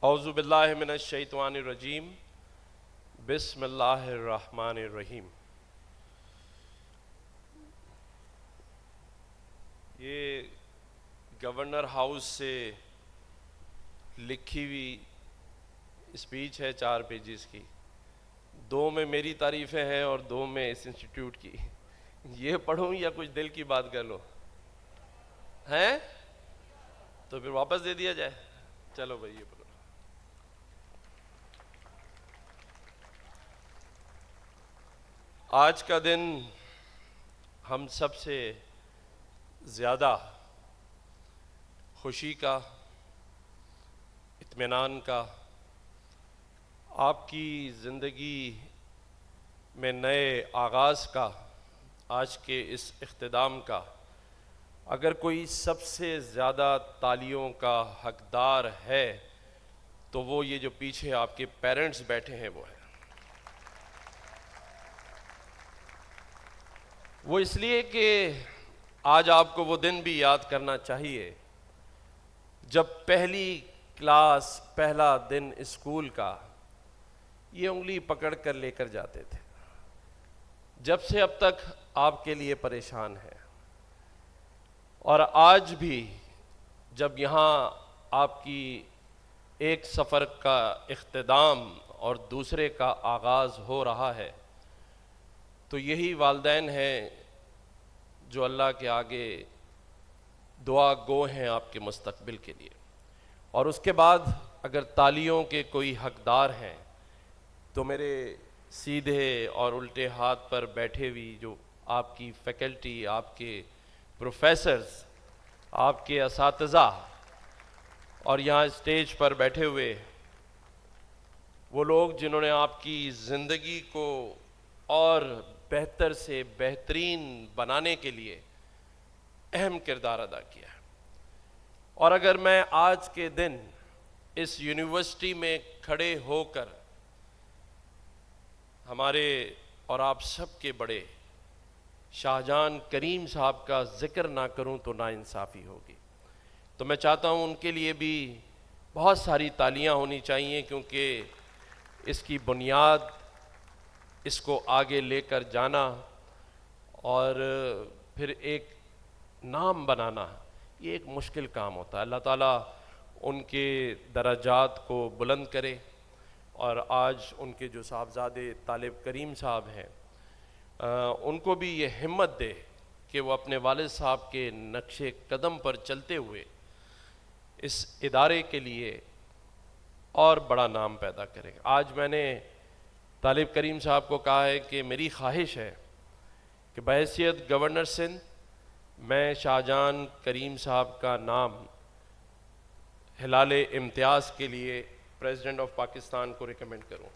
اعوذ باللہ من الشیطان الرجیم بسم اللہ الرحمن الرحیم۔ یہ گورنر ہاؤس سے لکھی ہوئی اسپیچ ہے 4 پیجز کی، 2 میں میری تعریفیں ہیں اور 2 میں اس انسٹیٹیوٹ کی۔ یہ پڑھوں یا کچھ دل کی بات کر لو ہیں تو پھر واپس دے دیا جائے؟ چلو بھائی یہ پڑھو۔ آج کا دن ہم سب سے زیادہ خوشی کا، اطمینان کا، آپ کی زندگی میں نئے آغاز کا، آج کے اس اختتام کا، اگر کوئی سب سے زیادہ تالیوں کا حقدار ہے تو وہ یہ جو پیچھے آپ کے پیرنٹس بیٹھے ہیں وہ ہے۔ وہ اس لیے کہ آج آپ کو وہ دن بھی یاد کرنا چاہیے جب پہلی کلاس، پہلا دن اسکول کا یہ انگلی پکڑ کر لے کر جاتے تھے، جب سے اب تک آپ کے لیے پریشان ہے، اور آج بھی جب یہاں آپ کی ایک سفر کا اختتام اور دوسرے کا آغاز ہو رہا ہے، تو یہی والدین ہیں جو اللہ کے آگے دعا گو ہیں آپ کے مستقبل کے لیے۔ اور اس کے بعد اگر تالیوں کے کوئی حقدار ہیں تو میرے سیدھے اور الٹے ہاتھ پر بیٹھے ہوئی جو آپ کی فیکلٹی، آپ کے پروفیسرز، آپ کے اساتذہ، اور یہاں اسٹیج پر بیٹھے ہوئے وہ لوگ جنہوں نے آپ کی زندگی کو اور بہتر سے بہترین بنانے کے لیے اہم کردار ادا کیا ہے۔ اور اگر میں آج کے دن اس یونیورسٹی میں کھڑے ہو کر ہمارے اور آپ سب کے بڑے شاہجہان کریم صاحب کا ذکر نہ کروں تو ناانصافی ہوگی، تو میں چاہتا ہوں ان کے لیے بھی بہت ساری تالیاں ہونی چاہیے، کیونکہ اس کی بنیاد، اس کو آگے لے کر جانا اور پھر ایک نام بنانا، یہ ایک مشکل کام ہوتا ہے۔ اللہ تعالیٰ ان کے درجات کو بلند کرے، اور آج ان کے جو صاحبزادے طالب کریم صاحب ہیں ان کو بھی یہ ہمت دے کہ وہ اپنے والد صاحب کے نقش قدم پر چلتے ہوئے اس ادارے کے لیے اور بڑا نام پیدا کریں۔ آج میں نے طالب کریم صاحب کو کہا ہے کہ میری خواہش ہے کہ بحیثیت گورنر سندھ میں شاہجہان کریم صاحب کا نام ہلال امتیاز کے لیے پریزیڈنٹ آف پاکستان کو ریکمنڈ کروں۔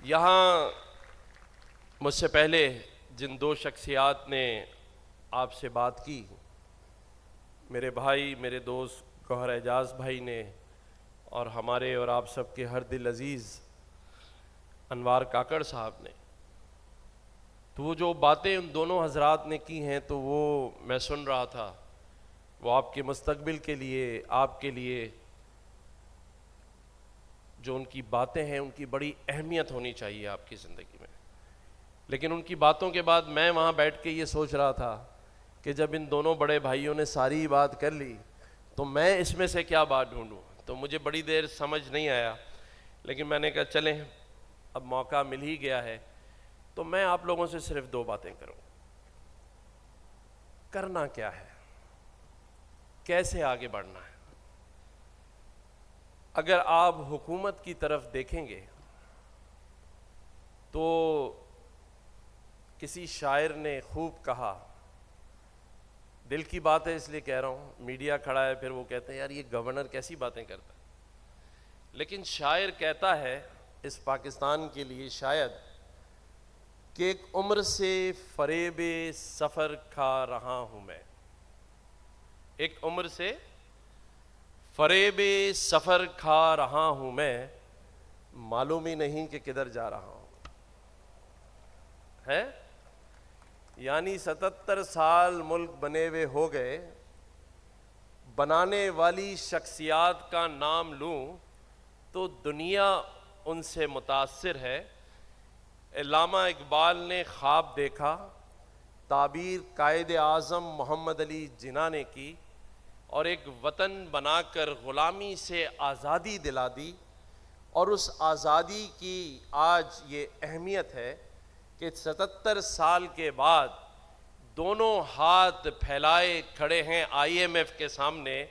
یہاں مجھ سے پہلے جن 2 شخصیات نے آپ سے بات کی، میرے بھائی، میرے دوست گوہر اعجاز بھائی نے، اور ہمارے اور آپ سب کے ہر دل عزیز انوار کاکڑ صاحب نے، تو وہ جو باتیں ان دونوں حضرات نے کی ہیں تو وہ میں سن رہا تھا، وہ آپ کے مستقبل کے لیے، آپ کے لیے جو ان کی باتیں ہیں ان کی بڑی اہمیت ہونی چاہیے آپ کی زندگی میں۔ لیکن ان کی باتوں کے بعد میں وہاں بیٹھ کے یہ سوچ رہا تھا کہ جب ان دونوں بڑے بھائیوں نے ساری بات کر لی تو میں اس میں سے کیا بات ڈھونڈوں، تو مجھے بڑی دیر سمجھ نہیں آیا، لیکن میں نے کہا چلیں اب موقع مل ہی گیا ہے تو میں آپ لوگوں سے صرف 2 باتیں کروں۔ کرنا کیا ہے، کیسے آگے بڑھنا ہے۔ اگر آپ حکومت کی طرف دیکھیں گے تو کسی شاعر نے خوب کہا، دل کی بات ہے اس لیے کہہ رہا ہوں، میڈیا کھڑا ہے پھر وہ کہتے ہیں یار یہ گورنر کیسی باتیں کرتا ہے، لیکن شاعر کہتا ہے اس پاکستان کے لیے شاید کہ ایک عمر سے فریب سفر کھا رہا ہوں میں، ایک عمر سے فریب سفر کھا رہا ہوں میں، معلوم ہی نہیں کہ کدھر جا رہا ہوں ہے۔ یعنی 77 سال ملک بنے ہوئے ہو گئے، بنانے والی شخصیات کا نام لوں تو دنیا ان سے متاثر ہے۔ علامہ اقبال نے خواب دیکھا، تعبیر قائد اعظم محمد علی جناح نے کی، اور ایک وطن بنا کر غلامی سے آزادی دلا دی، اور اس آزادی کی آج یہ اہمیت ہے کہ 77 سال کے بعد دونوں ہاتھ پھیلائے کھڑے ہیں آئی ایم ایف کے سامنے،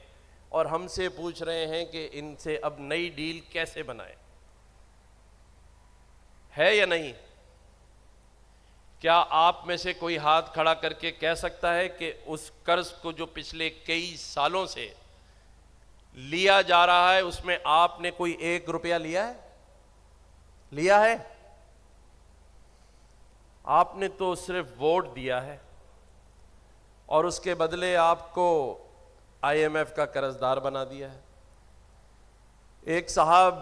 اور ہم سے پوچھ رہے ہیں کہ ان سے اب نئی ڈیل کیسے بنائیں۔ ہے یا نہیں؟ کیا آپ میں سے کوئی ہاتھ کھڑا کر کے کہہ سکتا ہے کہ اس قرض کو جو پچھلے کئی سالوں سے لیا جا رہا ہے اس میں آپ نے کوئی 1 روپیہ لیا ہے؟ لیا ہے؟ آپ نے تو صرف ووٹ دیا ہے، اور اس کے بدلے آپ کو آئی ایم ایف کا قرض دار بنا دیا ہے۔ ایک صاحب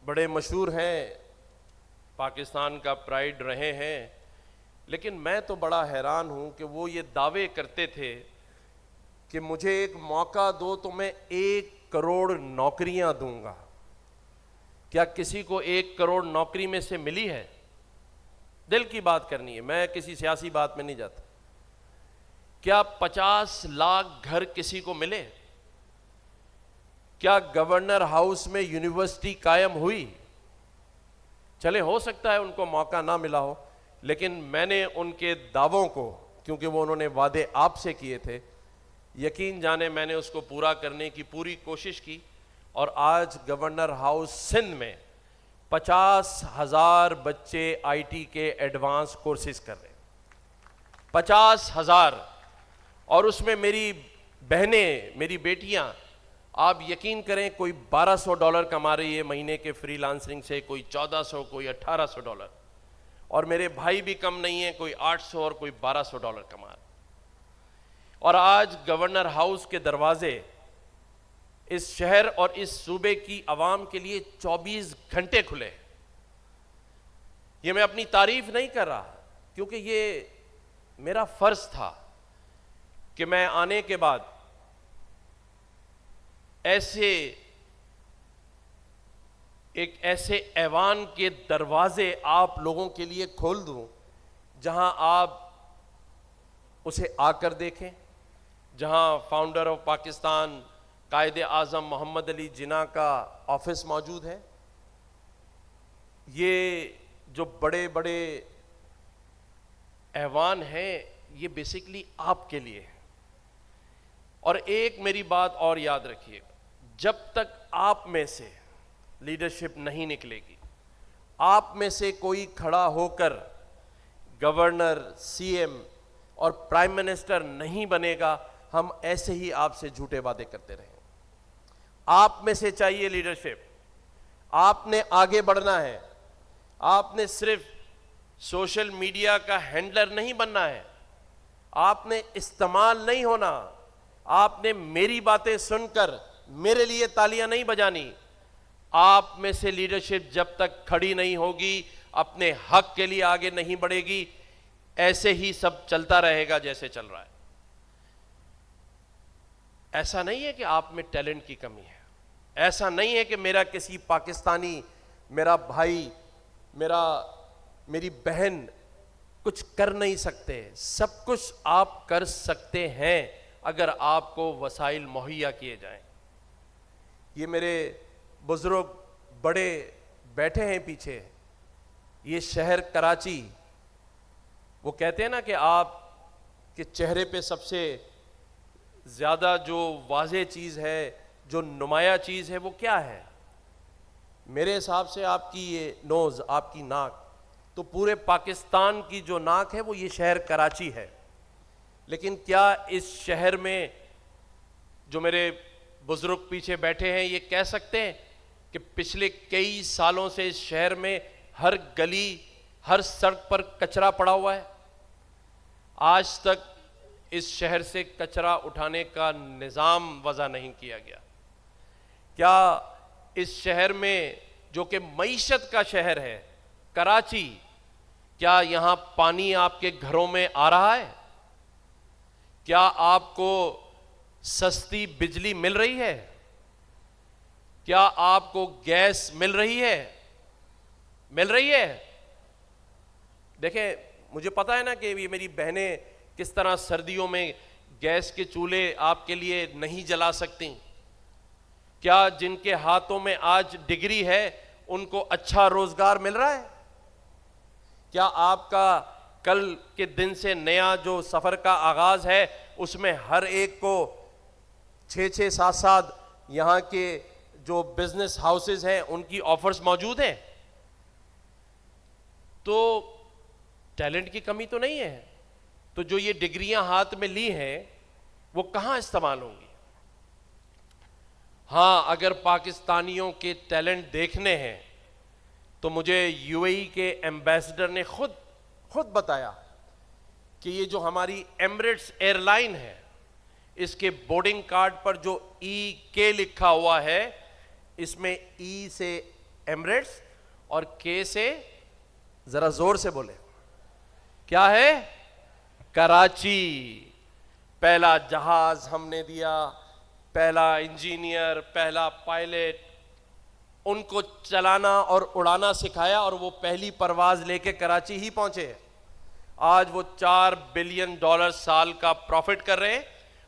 بڑے مشہور ہیں، پاکستان کا پرائیڈ رہے ہیں، لیکن میں تو بڑا حیران ہوں کہ وہ یہ دعوے کرتے تھے کہ مجھے ایک موقع دو تو میں 1 کروڑ نوکریاں دوں گا۔ کیا کسی کو 1 کروڑ نوکری میں سے ملی ہے؟ دل کی بات کرنی ہے، میں کسی سیاسی بات میں نہیں جاتا۔ کیا 50 لاکھ گھر کسی کو ملے؟ کیا گورنر ہاؤس میں یونیورسٹی قائم ہوئی؟ چلے ہو سکتا ہے ان کو موقع نہ ملا ہو، لیکن میں نے ان کے دعووں کو، کیونکہ وہ انہوں نے وعدے آپ سے کیے تھے، یقین جانے میں نے اس کو پورا کرنے کی پوری کوشش کی، اور آج گورنر ہاؤس سندھ میں 50,000 بچے آئی ٹی کے ایڈوانس کورسز کر رہے ہیں۔ 50,000، اور اس میں میری بہنیں، میری بیٹیاں، آپ یقین کریں کوئی $1200 کما رہی ہے مہینے کے فری لانسنگ سے، کوئی 1400، کوئی $1800، اور میرے بھائی بھی کم نہیں ہیں، کوئی 800 اور کوئی $1200 کما رہے۔ اور آج گورنر ہاؤس کے دروازے اس شہر اور اس صوبے کی عوام کے لیے 24 گھنٹے کھلے۔ یہ میں اپنی تعریف نہیں کر رہا، کیونکہ یہ میرا فرض تھا کہ میں آنے کے بعد ایسے ایوان کے دروازے آپ لوگوں کے لیے کھول دوں جہاں آپ اسے آ کر دیکھیں، جہاں فاؤنڈر آف پاکستان قائد اعظم محمد علی جناح کا آفس موجود ہے۔ یہ جو بڑے بڑے ایوان ہیں یہ بیسیکلی آپ کے لیے ہے۔ اور ایک میری بات اور یاد رکھیے گا، جب تک آپ میں سے لیڈرشپ نہیں نکلے گی، آپ میں سے کوئی کھڑا ہو کر گورنر، سی ایم اور پرائم منسٹر نہیں بنے گا، ہم ایسے ہی آپ سے جھوٹے وعدے کرتے رہیں۔ آپ میں سے چاہیے لیڈرشپ، آپ نے آگے بڑھنا ہے، آپ نے صرف سوشل میڈیا کا ہینڈلر نہیں بننا ہے، آپ نے استعمال نہیں ہونا، آپ نے میری باتیں سن کر میرے لیے تالیاں نہیں بجانی۔ آپ میں سے لیڈرشپ جب تک کھڑی نہیں ہوگی، اپنے حق کے لیے آگے نہیں بڑھے گی، ایسے ہی سب چلتا رہے گا جیسے چل رہا ہے۔ ایسا نہیں ہے کہ آپ میں ٹیلنٹ کی کمی ہے، ایسا نہیں ہے کہ میرا کسی پاکستانی، میرا بھائی، میری بہن کچھ کر نہیں سکتے۔ سب کچھ آپ کر سکتے ہیں اگر آپ کو وسائل مہیا کیے جائیں۔ یہ میرے بزرگ بڑے بیٹھے ہیں پیچھے، یہ شہر کراچی، وہ کہتے ہیں نا کہ آپ کے چہرے پہ سب سے زیادہ جو واضح چیز ہے، جو نمایاں چیز ہے، وہ کیا ہے؟ میرے حساب سے آپ کی یہ نوز، آپ کی ناک، تو پورے پاکستان کی جو ناک ہے وہ یہ شہر کراچی ہے۔ لیکن کیا اس شہر میں جو میرے بزرگ پیچھے بیٹھے ہیں یہ کہہ سکتے ہیں کہ پچھلے کئی سالوں سے اس شہر میں ہر گلی، ہر سڑک پر کچرا پڑا ہوا ہے؟ آج تک اس شہر سے کچرا اٹھانے کا نظام وضع نہیں کیا گیا۔ کیا اس شہر میں جو کہ معیشت کا شہر ہے کراچی، کیا یہاں پانی آپ کے گھروں میں آ رہا ہے؟ کیا آپ کو سستی بجلی مل رہی ہے؟ کیا آپ کو گیس مل رہی ہے؟ مل رہی ہے؟ دیکھیں مجھے پتا ہے نا کہ یہ میری بہنیں کس طرح سردیوں میں گیس کے چولہے آپ کے لیے نہیں جلا سکتی. کیا جن کے ہاتھوں میں آج ڈگری ہے ان کو اچھا روزگار مل رہا ہے؟ کیا آپ کا کل کے دن سے نیا جو سفر کا آغاز ہے اس میں ہر ایک کو 6-7 یہاں کے جو بزنس ہاؤسز ہیں ان کی آفرز موجود ہیں؟ تو ٹیلنٹ کی کمی تو نہیں ہے. تو جو یہ ڈگریاں ہاتھ میں لی ہیں وہ کہاں استعمال ہوں گی؟ ہاں اگر پاکستانیوں کے ٹیلنٹ دیکھنے ہیں تو مجھے یو اے ای کے ایمبیسڈر نے خود بتایا کہ یہ جو ہماری ایمریٹس ایئر لائن ہے اس کے بورڈنگ کارڈ پر جو ای کے لکھا ہوا ہے اس میں ای سے ایمریٹس اور کے سے ذرا زور سے بولے کیا ہے؟ کراچی. پہلا جہاز ہم نے دیا، پہلا انجینئر، پہلا پائلٹ، ان کو چلانا اور اڑانا سکھایا اور وہ پہلی پرواز لے کے کراچی ہی پہنچے. آج وہ $4 بلین سال کا پروفٹ کر رہے ہیں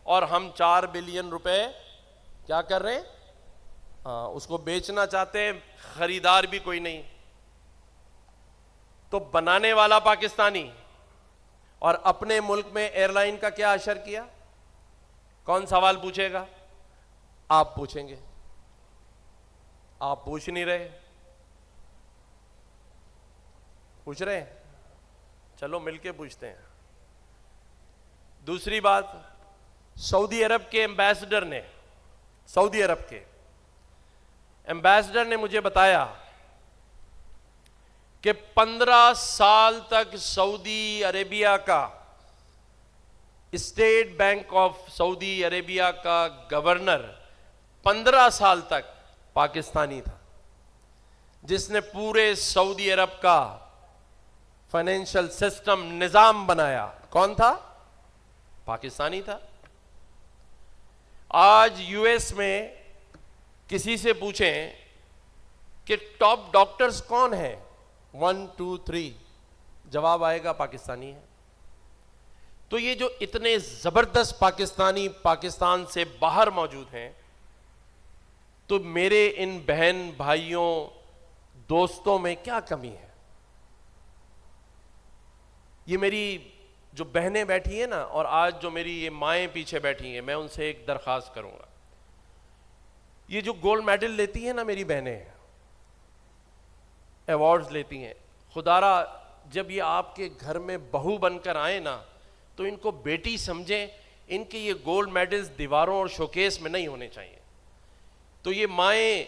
اور ہم $4 بلین کیا کر رہے ہیں؟ اس کو بیچنا چاہتے ہیں، خریدار بھی کوئی نہیں. تو بنانے والا پاکستانی اور اپنے ملک میں ایئر لائن کا کیا اشر کیا؟ کون سوال پوچھے گا؟ آپ پوچھیں گے. آپ پوچھ نہیں رہے. پوچھ رہے ہیں؟ چلو مل کے پوچھتے ہیں. دوسری بات، سعودی عرب کے ایمبیسڈر نے مجھے بتایا کہ 15 سال تک سعودی عربیہ کا state bank of Saudi Arabia کا گورنر 15 سال تک پاکستانی تھا. جس نے پورے سعودی عرب کا فائنینشل سسٹم نظام بنایا کون تھا؟ پاکستانی تھا. آج یو ایس میں کسی سے پوچھیں کہ ٹاپ ڈاکٹرز کون ہیں، 1 2 3 جواب آئے گا پاکستانی ہے. تو یہ جو اتنے زبردست پاکستانی پاکستان سے باہر موجود ہیں، تو میرے ان بہن بھائیوں دوستوں میں کیا کمی ہے؟ یہ میری جو بہنیں بیٹھی ہیں نا، اور آج جو میری یہ مائیں پیچھے بیٹھی ہیں، میں ان سے ایک درخواست کروں گا. یہ جو گولڈ میڈل لیتی ہیں نا میری بہنیں، ایوارڈز لیتی ہیں، خدا را جب یہ آپ کے گھر میں بہو بن کر آئیں نا تو ان کو بیٹی سمجھیں. ان کے یہ گولڈ میڈلز دیواروں اور شوکیس میں نہیں ہونے چاہیے. تو یہ مائیں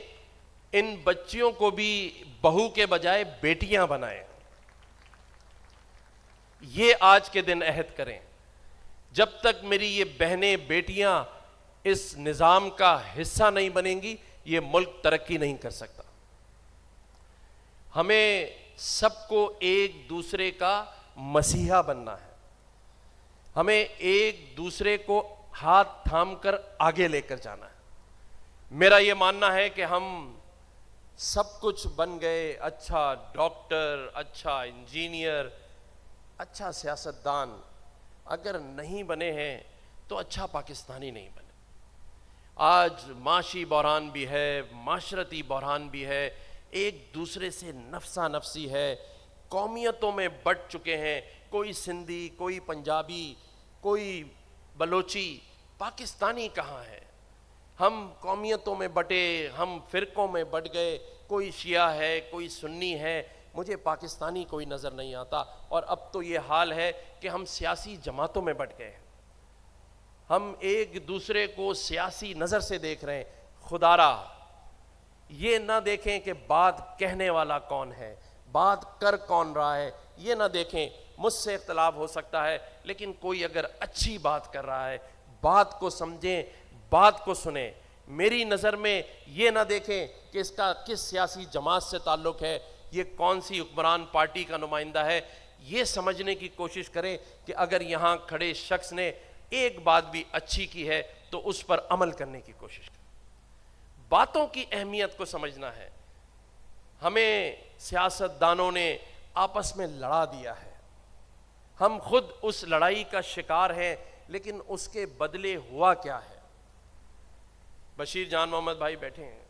ان بچیوں کو بھی بہو کے بجائے بیٹیاں بنائیں. یہ آج کے دن عہد کریں. جب تک میری یہ بہنیں بیٹیاں اس نظام کا حصہ نہیں بنیں گی یہ ملک ترقی نہیں کر سکتا. ہمیں سب کو ایک دوسرے کا مسیحا بننا ہے. ہمیں ایک دوسرے کو ہاتھ تھام کر آگے لے کر جانا ہے. میرا یہ ماننا ہے کہ ہم سب کچھ بن گئے، اچھا ڈاکٹر، اچھا انجینئر، اچھا سیاستدان، اگر نہیں بنے ہیں تو اچھا پاکستانی نہیں بنے. آج معاشی بحران بھی ہے، معاشرتی بحران بھی ہے، ایک دوسرے سے نفسا نفسی ہے، قومیتوں میں بٹ چکے ہیں، کوئی سندھی، کوئی پنجابی، کوئی بلوچی. پاکستانی کہاں ہے؟ ہم قومیتوں میں بٹے، ہم فرقوں میں بٹ گئے، کوئی شیعہ ہے، کوئی سنی ہے. مجھے پاکستانی کوئی نظر نہیں آتا. اور اب تو یہ حال ہے کہ ہم سیاسی جماعتوں میں بٹ گئے ہیں. ہم ایک دوسرے کو سیاسی نظر سے دیکھ رہے ہیں. خدا را یہ نہ دیکھیں کہ بات کہنے والا کون ہے، بات کر کون رہا ہے. یہ نہ دیکھیں مجھ سے اختلاف ہو سکتا ہے لیکن کوئی اگر اچھی بات کر رہا ہے، بات کو سمجھیں، بات کو سنیں. میری نظر میں یہ نہ دیکھیں کہ اس کا کس سیاسی جماعت سے تعلق ہے، یہ کون سی حکمران پارٹی کا نمائندہ ہے. یہ سمجھنے کی کوشش کریں کہ اگر یہاں کھڑے شخص نے ایک بات بھی اچھی کی ہے تو اس پر عمل کرنے کی کوشش کریں. باتوں کی اہمیت کو سمجھنا ہے. ہمیں سیاست دانوں نے آپس میں لڑا دیا ہے, ہم خود اس لڑائی کا شکار ہیں, لیکن اس کے بدلے ہوا کیا ہے؟ بشیر جان محمد بھائی بیٹھے ہیں,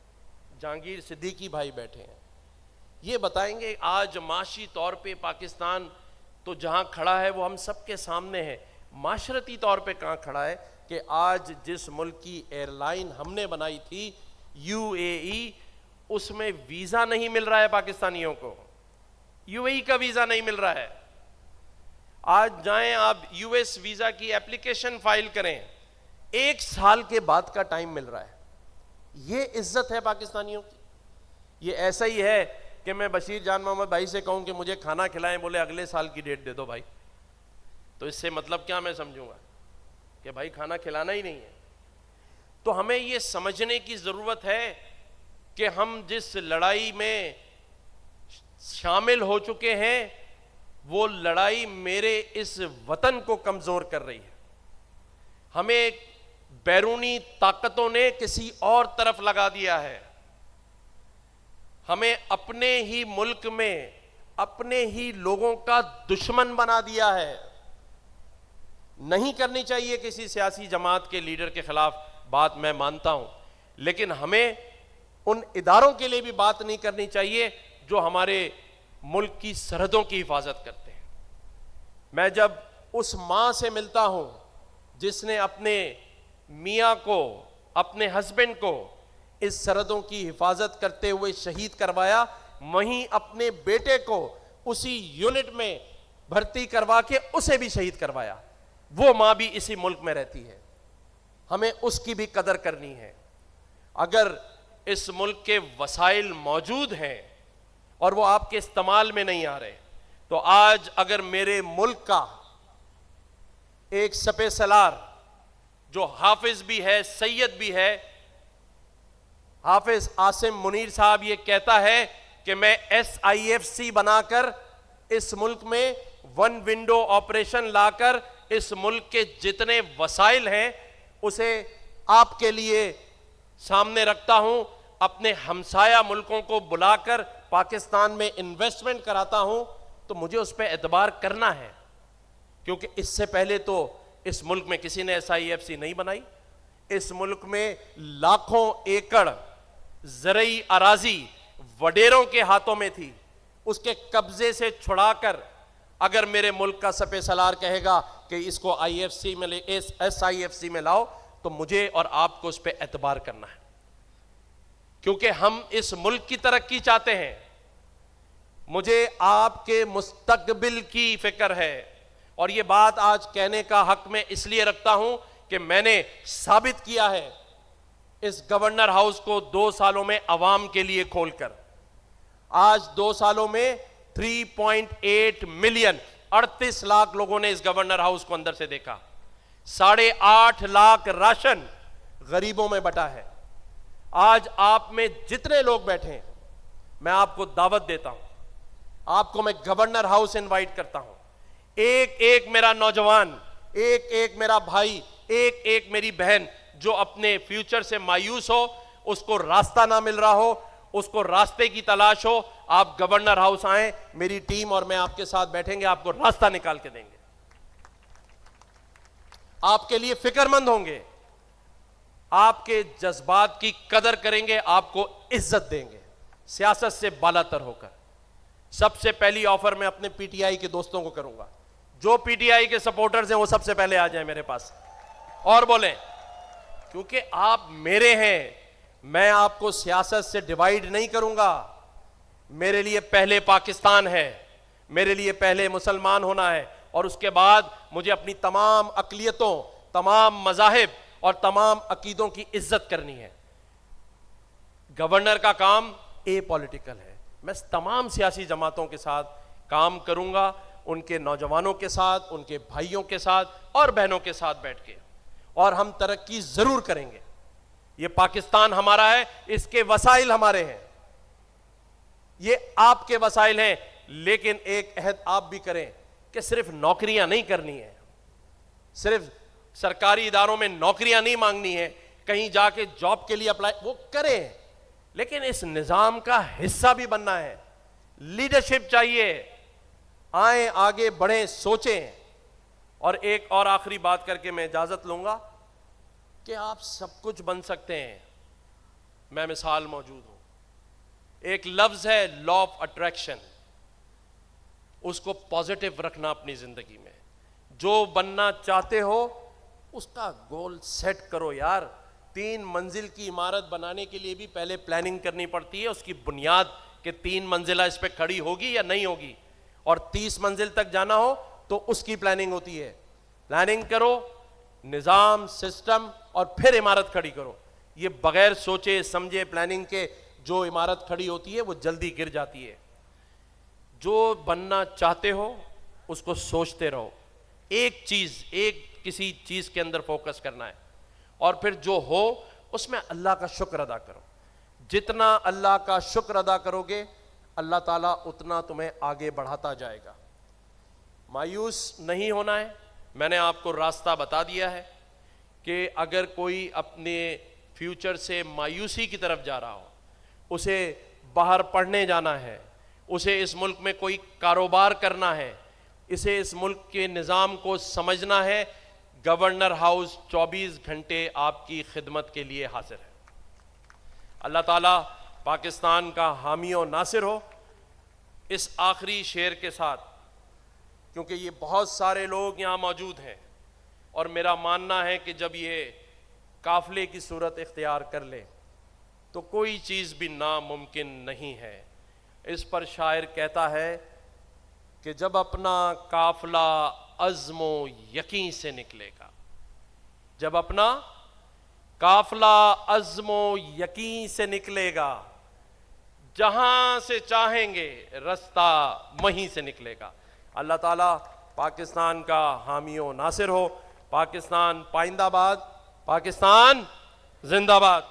جہانگیر صدیقی بھائی بیٹھے ہیں, یہ بتائیں گے آج معاشی طور پہ پاکستان تو جہاں کھڑا ہے وہ ہم سب کے سامنے ہے, معاشرتی طور پہ کہاں کھڑا ہے کہ آج جس ملک کی ایئر لائن ہم نے بنائی تھی UAE, اس میں ویزا نہیں مل رہا ہے پاکستانیوں کو, UAE کا ویزا نہیں مل رہا ہے. آج جائیں آپ US ویزا کی اپلیکیشن فائل کریں, 1 سال کے بعد کا ٹائم مل رہا ہے. یہ عزت ہے پاکستانیوں کی. یہ ایسا ہی ہے کہ میں بشیر جان محمد بھائی سے کہوں کہ مجھے کھانا کھلائیں, بولے اگلے سال کی ڈیٹ دے دو بھائی, تو اس سے مطلب کیا میں سمجھوں گا کہ بھائی کھانا کھلانا ہی نہیں ہے. تو ہمیں یہ سمجھنے کی ضرورت ہے کہ ہم جس لڑائی میں شامل ہو چکے ہیں وہ لڑائی میرے اس وطن کو کمزور کر رہی ہے. ہمیں بیرونی طاقتوں نے کسی اور طرف لگا دیا ہے, ہمیں اپنے ہی ملک میں اپنے ہی لوگوں کا دشمن بنا دیا ہے. نہیں کرنی چاہیے کسی سیاسی جماعت کے لیڈر کے خلاف بات, میں مانتا ہوں, لیکن ہمیں ان اداروں کے لیے بھی بات نہیں کرنی چاہیے جو ہمارے ملک کی سرحدوں کی حفاظت کرتے ہیں. میں جب اس ماں سے ملتا ہوں جس نے اپنے میاں کو, اپنے ہسبینڈ کو اس سرحدوں کی حفاظت کرتے ہوئے شہید کروایا, وہیں اپنے بیٹے کو اسی یونٹ میں بھرتی کروا کے اسے بھی شہید کروایا, وہ ماں بھی اسی ملک میں رہتی ہے. ہمیں اس کی بھی قدر کرنی ہے. اگر اس ملک کے وسائل موجود ہیں اور وہ آپ کے استعمال میں نہیں آ رہے, تو آج اگر میرے ملک کا ایک سپہ سالار جو حافظ بھی ہے, سید بھی ہے, حافظ عاصم منیر صاحب یہ کہتا ہے کہ میں SIFC بنا کر اس ملک میں 1 ونڈو آپریشن لا کر اس ملک کے جتنے وسائل ہیں اسے آپ کے لیے سامنے رکھتا ہوں, اپنے ہمسایہ ملکوں کو بلا کر پاکستان میں انویسٹمنٹ کراتا ہوں, تو مجھے اس پہ اعتبار کرنا ہے, کیونکہ اس سے پہلے تو اس ملک میں کسی نے SIFC نہیں بنائی. اس ملک میں لاکھوں ایکڑ زرعی اراضی وڈیروں کے ہاتھوں میں تھی, اس کے قبضے سے چھڑا کر اگر میرے ملک کا سپہ سالار کہے گا کہ اس کو SIFC میں لاؤ, تو مجھے اور آپ کو اس پہ اعتبار کرنا ہے, کیونکہ ہم اس ملک کی ترقی چاہتے ہیں. مجھے آپ کے مستقبل کی فکر ہے, اور یہ بات آج کہنے کا حق میں اس لیے رکھتا ہوں کہ میں نے ثابت کیا ہے اس گورنر ہاؤس کو 2 سالوں میں عوام کے لیے کھول کر. آج 2 سالوں میں 3.8 ملین 38 لاکھ لوگوں نے اس گورنر ہاؤس کو اندر سے دیکھا. 8.5 لاکھ راشن غریبوں میں بٹا ہے. آج آپ میں جتنے لوگ بیٹھے ہیں میں آپ کو دعوت دیتا ہوں, آپ کو میں گورنر ہاؤس انوائٹ کرتا ہوں. ایک ایک میرا نوجوان, ایک ایک میرا بھائی, ایک ایک میری بہن جو اپنے فیوچر سے مایوس ہو, اس کو راستہ نہ مل رہا ہو, اس کو راستے کی تلاش ہو, آپ گورنر ہاؤس آئیں, میری ٹیم اور میں آپ کے ساتھ بیٹھیں گے, آپ کو راستہ نکال کے دیں گے, آپ کے لیے فکر مند ہوں گے, آپ کے جذبات کی قدر کریں گے, آپ کو عزت دیں گے سیاست سے بالا تر ہو کر. سب سے پہلی آفر میں اپنے PTI کے دوستوں کو کروں گا, جو PTI کے سپورٹرز ہیں وہ سب سے پہلے آ جائیں میرے پاس اور بولیں, کیونکہ آپ میرے ہیں, میں آپ کو سیاست سے ڈیوائیڈ نہیں کروں گا. میرے لیے پہلے پاکستان ہے, میرے لیے پہلے مسلمان ہونا ہے, اور اس کے بعد مجھے اپنی تمام اقلیتوں, تمام مذاہب اور تمام عقیدوں کی عزت کرنی ہے. گورنر کا کام پولیٹیکل ہے. میں تمام سیاسی جماعتوں کے ساتھ کام کروں گا, ان کے نوجوانوں کے ساتھ, ان کے بھائیوں کے ساتھ اور بہنوں کے ساتھ بیٹھ کے, اور ہم ترقی ضرور کریں گے. یہ پاکستان ہمارا ہے, اس کے وسائل ہمارے ہیں, یہ آپ کے وسائل ہیں, لیکن ایک عہد آپ بھی کریں کہ صرف نوکریاں نہیں کرنی ہے, صرف سرکاری اداروں میں نوکریاں نہیں مانگنی ہے، کہیں جا کے جاب کے لیے اپلائی وہ کریں، لیکن اس نظام کا حصہ بھی بننا ہے، لیڈرشپ چاہیے، آئیں آگے بڑھیں، سوچیں۔ اور ایک اور آخری بات کر کے میں اجازت لوں گا کہ آپ سب کچھ بن سکتے ہیں۔ میں مثال موجود ہوں، ایک لفظ ہے لا آف اٹریکشن، اس کو پازیٹیو رکھنا اپنی زندگی میں۔ جو بننا چاہتے ہو اس کا گول سیٹ کرو یار۔ 3 منزل کی عمارت بنانے کے لیے بھی پہلے پلاننگ کرنی پڑتی ہے، اس کی بنیاد کہ 3 منزلہ اس پہ کھڑی ہوگی یا نہیں ہوگی، اور 30 منزل تک جانا ہو تو اس کی پلاننگ ہوتی ہے۔ پلاننگ کرو، نظام، سسٹم، اور پھر عمارت کھڑی کرو۔ یہ بغیر سوچے سمجھے پلاننگ کے جو عمارت کھڑی ہوتی ہے وہ جلدی گر جاتی ہے۔ جو بننا چاہتے ہو اس کو سوچتے رہو، ایک کسی چیز کے اندر فوکس کرنا ہے، اور پھر جو ہو اس میں اللہ کا شکر ادا کرو۔ جتنا اللہ کا شکر ادا کرو گے اللہ تعالیٰ اتنا تمہیں آگے بڑھاتا جائے گا۔ مایوس نہیں ہونا ہے، میں نے آپ کو راستہ بتا دیا ہے کہ اگر کوئی اپنے فیوچر سے مایوسی کی طرف جا رہا ہو، اسے باہر پڑھنے جانا ہے، اسے اس ملک میں کوئی کاروبار کرنا ہے، اسے اس ملک کے نظام کو سمجھنا ہے، گورنر ہاؤس 24 گھنٹے آپ کی خدمت کے لیے حاضر ہے۔ اللہ تعالیٰ پاکستان کا حامی و ناصر ہو۔ اس آخری شعر کے ساتھ، کیونکہ یہ بہت سارے لوگ یہاں موجود ہیں اور میرا ماننا ہے کہ جب یہ قافلے کی صورت اختیار کر لے تو کوئی چیز بھی ناممکن نہیں ہے۔ اس پر شاعر کہتا ہے کہ جب اپنا قافلہ عزم و یقین سے نکلے گا، جب اپنا قافلہ عزم و یقین سے نکلے گا، جہاں سے چاہیں گے رستہ وہیں سے نکلے گا۔ اللہ تعالیٰ پاکستان کا حامی و ناصر ہو۔ پاکستان پائندہ باد، پاکستان زندہ باد۔